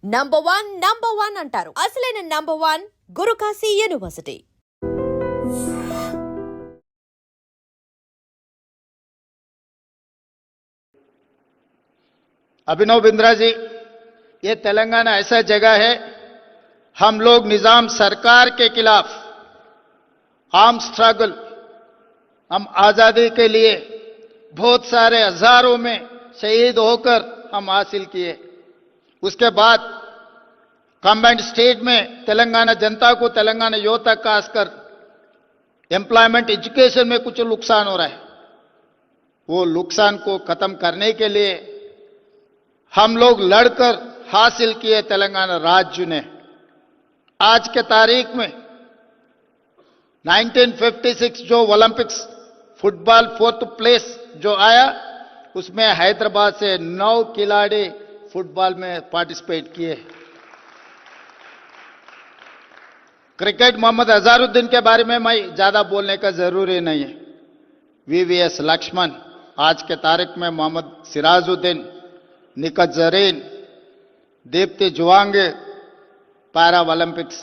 Number one అంటారు. అసలైన number one Guru Kashi university. Abhinav Bindra ji, ये तेलंगाना ऐसा जगह है, हम लोग निजाम सरकार के खिलाफ आर्म स्ट्रगल, हम आजादी के लिए बहुत सारे हजारों में शहीद होकर हम हासिल किए। उसके बाद कंबाइंड स्टेट में तेलंगाना जनता को, तेलंगाना युवता खासकर एम्प्लॉयमेंट, एजुकेशन में कुछ नुकसान हो रहा है। वो नुकसान को खत्म करने के लिए हम लोग लड़कर हासिल किए तेलंगाना राज्य ने। आज के तारीख में 1956 जो ओलंपिक्स फुटबॉल 4th प्लेस जो आया, उसमें हैदराबाद से 9 खिलाड़ी फुटबॉल में पार्टिसिपेट किए। क्रिकेट मोहम्मद अजहरुद्दीन के बारे में मैं ज्यादा बोलने का जरूरी नहीं है। वीवीएस लक्ष्मण, आज के तारीख में मोहम्मद सिराजुद्दीन, निकत जरीन, दीप्ति जुवांगे, पैरा ओलंपिक्स,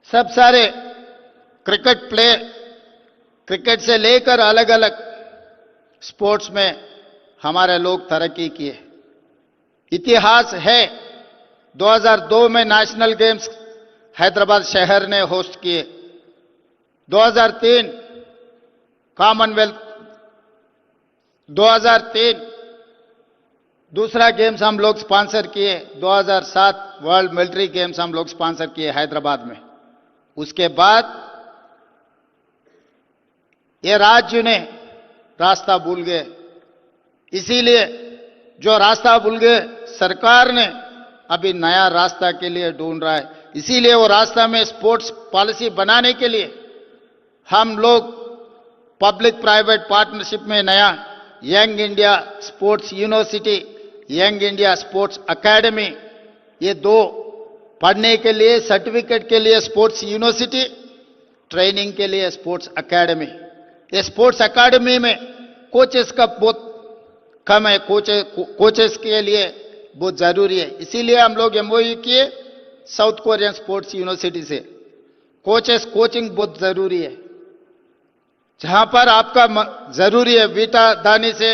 सब सारे क्रिकेट प्लेयर, क्रिकेट से लेकर अलग अलग स्पोर्ट्स में हमारे लोग तरक्की किए। इतिहास है, 2002 में नेशनल गेम्स हैदराबाद शहर ने होस्ट किए। 2003 कॉमनवेल्थ, 2003 दूसरा गेम्स हम लोग स्पॉन्सर किए। 2007 वर्ल्ड मिलिट्री गेम्स हम लोग स्पॉन्सर किए हैदराबाद में। उसके बाद ये राज्य ने रास्ता भूल गए, इसीलिए जो रास्ता भूल गए सरकार ने अभी नया रास्ता के लिए ढूंढ रहा है। इसीलिए वो रास्ता में स्पोर्ट्स पॉलिसी बनाने के लिए हम लोग पब्लिक प्राइवेट पार्टनरशिप में नया young India sports university, young India sports academy, ये दो पढ़ने के लिए, सर्टिफिकेट के लिए स्पोर्ट्स यूनिवर्सिटी, ट्रेनिंग के लिए स्पोर्ट्स एकेडमी। ये स्पोर्ट्स एकेडमी में कोचेस का बहुत कम है, कोचेस के लिए बहुत जरूरी है। इसीलिए हम लोग एमओयू किए साउथ कोरियन स्पोर्ट्स यूनिवर्सिटी से। कोचेस कोचिंग बहुत जरूरी है, जहां पर आपका जरूरी है वीटा दानी से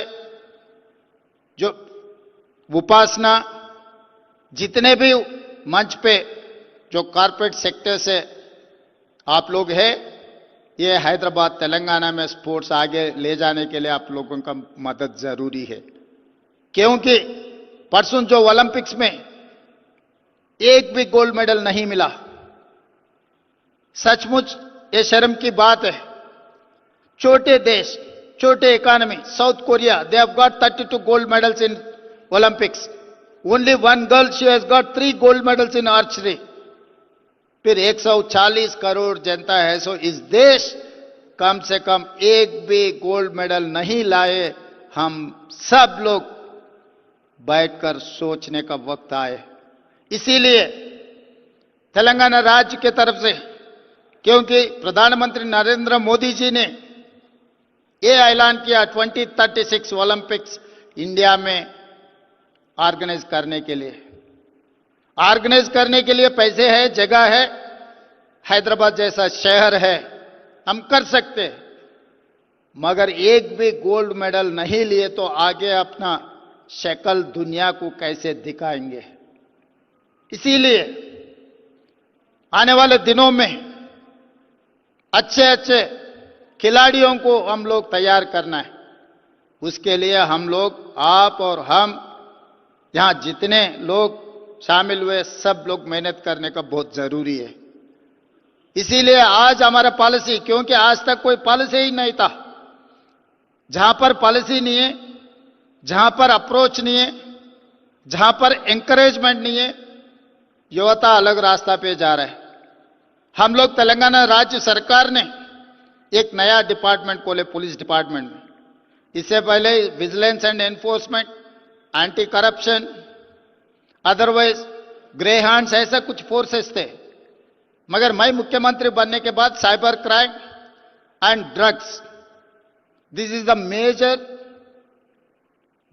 जो उपासना, जितने भी मंच पे जो कॉर्पोरेट सेक्टर से आप लोग हैं, ये हैदराबाद तेलंगाना में स्पोर्ट्स आगे ले जाने के लिए आप लोगों का मदद जरूरी है। क्योंकि परसों जो ओलंपिक्स में एक भी गोल्ड मेडल नहीं मिला, सचमुच ये शर्म की बात है। छोटे देश, छोटे economy, south Korea, they have got 32 gold medals in Olympics. Only one girl, she has got 3 gold medals in archery. फिर 140 करोड़ जनता है, सो इस देश कम से कम एक भी गोल्ड मेडल नहीं लाए। हम सब लोग बैठकर सोचने का वक्त आए। इसीलिए तेलंगाना राज्य के तरफ से, क्योंकि प्रधानमंत्री नरेंद्र मोदी जी ने ये ऐलान किया 2036 ओलंपिक्स इंडिया में ऑर्गेनाइज करने के लिए। ऑर्गेनाइज करने के लिए पैसे है, जगह है, हैदराबाद जैसा शहर है, हम कर सकते हैं। मगर एक भी गोल्ड मेडल नहीं लिए तो आगे अपना शक्ल दुनिया को कैसे दिखाएंगे। इसीलिए आने वाले दिनों में अच्छे अच्छे खिलाड़ियों को हम लोग तैयार करना है। उसके लिए हम लोग, आप और हम, यहां जितने लोग शामिल हुए, सब लोग मेहनत करने का बहुत जरूरी है। इसीलिए आज हमारा पॉलिसी, क्योंकि आज तक कोई पॉलिसी ही नहीं था, जहां पर पॉलिसी नहीं है, जहां पर अप्रोच नहीं है, जहां पर एंकरेजमेंट नहीं है, युवता अलग रास्ता पे जा रहा है। हम लोग तेलंगाना राज्य सरकार ने एक नया डिपार्टमेंट खोले, पुलिस डिपार्टमेंट में। इससे पहले vigilance and enforcement, anti corruption, otherwise grey hands, ऐसा कुछ फोर्सेस थे। मगर मैं मुख्यमंत्री बनने के बाद cyber crime and drugs, this is the major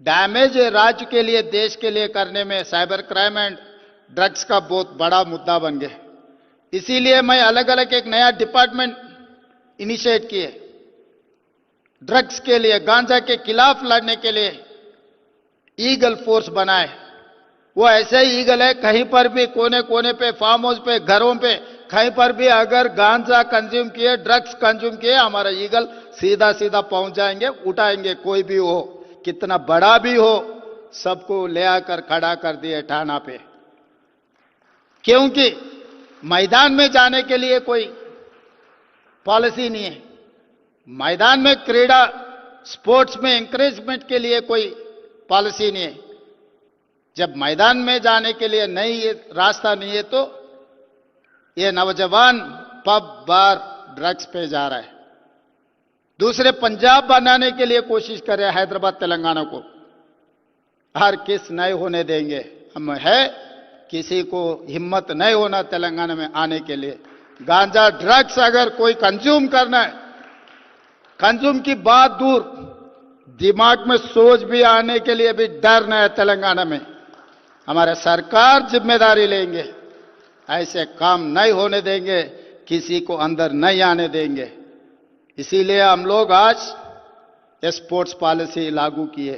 damage राज्य के लिए, देश के लिए करने में साइबर क्राइम एंड ड्रग्स का बहुत बड़ा मुद्दा बन गए। इसीलिए मैं अलग अलग एक नया डिपार्टमेंट इनिशिएट किए। ड्रग्स के लिए, गांजा के खिलाफ लड़ने के लिए ईगल फोर्स बनाए। वो ऐसे ही ईगल है, कहीं पर भी कोने कोने पे, फार्म हाउस पे, घरों पे, कहीं पर भी अगर गांजा कंज्यूम किए, ड्रग्स कंज्यूम किए, हमारा ईगल सीधा सीधा पहुंच जाएंगे, उठाएंगे। कोई भी हो, कितना बड़ा भी हो, सबको ले आकर खड़ा कर दिए थाना पे। क्योंकि मैदान में जाने के लिए कोई पॉलिसी नहीं है, मैदान में क्रीड़ा स्पोर्ट्स में एंकरेजमेंट के लिए कोई पॉलिसी नहीं है। जब मैदान में जाने के लिए नहीं, ये रास्ता नहीं है, तो ये नौजवान पब बार ड्रग्स पे जा रहा है। दूसरे पंजाब बनाने के लिए कोशिश कर रहे हैं हैदराबाद तेलंगाना को। हर किस नहीं होने देंगे हम, है किसी को हिम्मत नहीं होना तेलंगाना में आने के लिए। गांजा ड्रग्स अगर कोई कंज्यूम करना है, कंज्यूम की बात दूर, दिमाग में सोच भी आने के लिए भी डर नहीं है तेलंगाना में। हमारा सरकार जिम्मेदारी लेंगे, ऐसे काम नहीं होने देंगे, किसी को अंदर नहीं आने देंगे। इसीलिए हम लोग आज ये स्पोर्ट्स पॉलिसी लागू किए,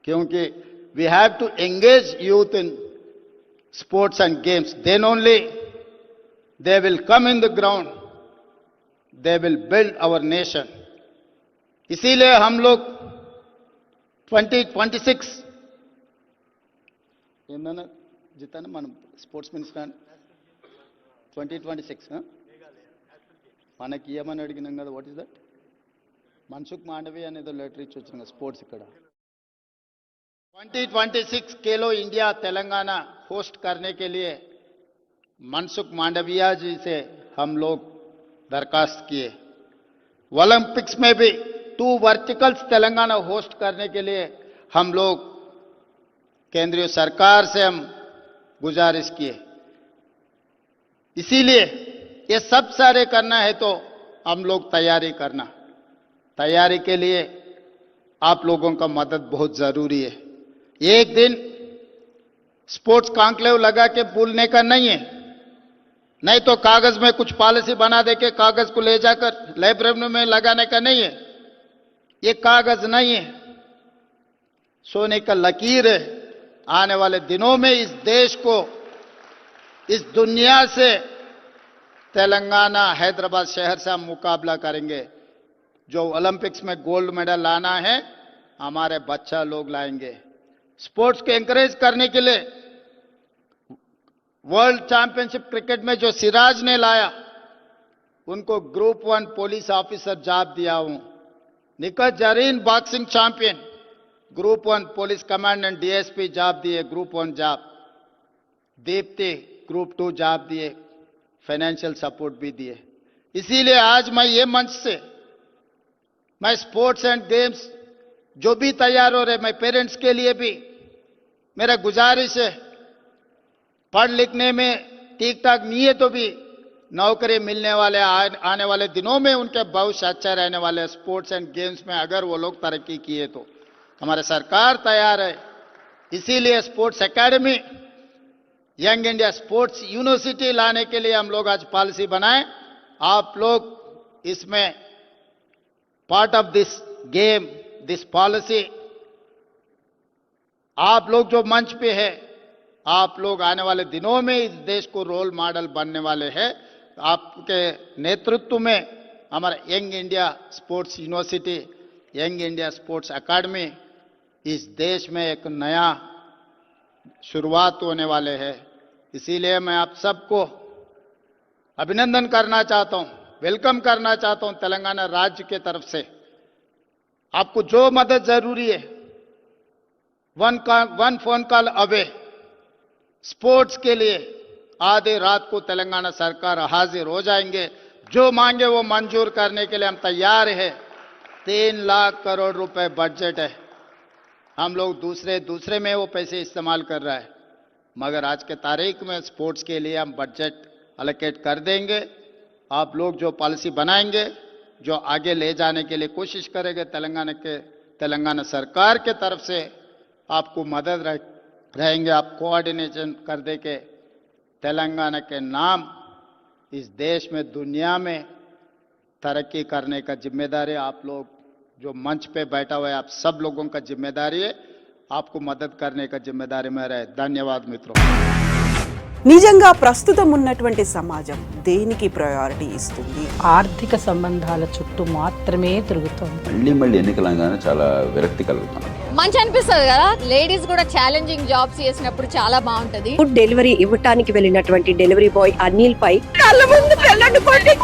क्योंकि we have to engage youth in sports and games, then only they will come in the ground, they will build our nation. इसीलिए हम लोग 2026 ఏమన్నా జితాను మనం స్పోర్ట్స్ మినిస్టర్ 2026 మనకి ఏమని అడిగినాం కదా, what is that? Mansukh Mandovi అనేదో లెటర్ ఇచ్చి వచ్చిన స్పోర్ట్స్ ఇక్కడ 2026 खेलो इंडिया तेलंगाना होस्ट करने के लिए मनसुख मांडविया जी से हम लोग दरखास्त किए। ओलंपिक्स में भी 2 वर्टिकल्स तेलंगाना होस्ट करने के लिए हम लोग केंद्रीय सरकार से हम गुजारिश किए। इसीलिए ये सब सारे करना है तो हम लोग तैयारी करना, तैयारी के लिए आप लोगों का मदद बहुत जरूरी है। एक दिन स्पोर्ट्स कॉन्क्लेव लगा के भूलने का नहीं है, नहीं तो कागज में कुछ पॉलिसी बना दे के कागज को ले जाकर लाइब्रेरी में लगाने का नहीं है। ये कागज नहीं है, सोने का लकीर है। आने वाले दिनों में इस देश को, इस दुनिया से तेलंगाना हैदराबाद शहर से हम मुकाबला करेंगे। जो ओलंपिक्स में गोल्ड मेडल लाना है, हमारे बच्चा लोग लाएंगे। स्पोर्ट्स को एंकरेज करने के लिए वर्ल्ड चैंपियनशिप क्रिकेट में जो सिराज ने लाया, उनको ग्रुप 1 पुलिस ऑफिसर जॉब दिया हूं। Nikhat Zareen boxing champion, group 1 police commandant DSP job दिए, group 1 job. Deepti group 2 job दिए, फाइनेंशियल सपोर्ट भी दिए। इसीलिए आज मैं ये मंच से, मैं स्पोर्ट्स एंड गेम्स जो भी तैयार हो रहे, मैं पेरेंट्स के लिए भी मेरा गुजारिश है, पढ़ लिखने में ठीक ठाक नहीं है तो भी नौकरी मिलने वाले, आने वाले दिनों में उनके भविष्य अच्छा रहने वाले। स्पोर्ट्स एंड गेम्स में अगर वो लोग तरक्की किए तो हमारी सरकार तैयार है। इसीलिए sports academy, young India sports university लाने के लिए हम लोग आज पॉलिसी बनाए। आप लोग इसमें part of this game, this policy, आप लोग जो मंच पे है, आप लोग आने वाले दिनों में इस देश को रोल मॉडल बनने वाले हैं। आपके नेतृत्व में हमारा young India sports university, young India sports academy इस देश में एक नया शुरुआत होने वाले हैं। इसीलिए मैं आप सबको अभिनंदन करना चाहता हूं, वेलकम करना चाहता हूं तेलंगाना राज्य के तरफ से। आपको जो मदद जरूरी है, one phone call away. Sports के लिए आधे रात को तेलंगाना सरकार हाजिर हो जाएंगे। जो मांगे वो मंजूर करने के लिए हम तैयार हैं। 3 लाख करोड़ रुपए बजट है, हम लोग दूसरे में वो पैसे इस्तेमाल कर रहा है, मगर आज के तारीख में स्पोर्ट्स के लिए हम बजट अलोकेट कर देंगे। आप लोग जो पॉलिसी बनाएंगे, जो आगे ले जाने के लिए कोशिश करेंगे, तेलंगाना सरकार के तरफ से आपको मदद रहेंगे आप कोऑर्डिनेशन कर दे के तेलंगाना के नाम इस देश में दुनिया में तरक्की करने का जिम्मेदारी आप लोग जो मंच पे बैठा हुआ है आप सब लोगों का जिम्मेदारी है आपको मदद करने का जिम्मेदारी मेरा है धन्यवाद मित्रों నిజంగా ప్రస్తుతం ఉన్నటువంటి సమాజం దేనికి ప్రయారిటీ ఇస్తుంది? ఆర్థిక సంబంధాల చుట్టూ మాత్రమే తిరుగుతోంది. మళ్ళీ ఎన్నికలంగానే చాలా విరక్తి కలుగుతాను. మంచి అనిపిస్తుంది కదా, లేడీస్ కూడా ఛాలెంజింగ్ జాబ్స్ చేసినప్పుడు చాలా బాగుంటది. ఫుడ్ డెలివరీ ఇవ్వటానికి వెళ్ళినటువంటి డెలివరీ బాయ్ అనిల్ పై కళ్ళ ముందు పెళ్ళండుకోండి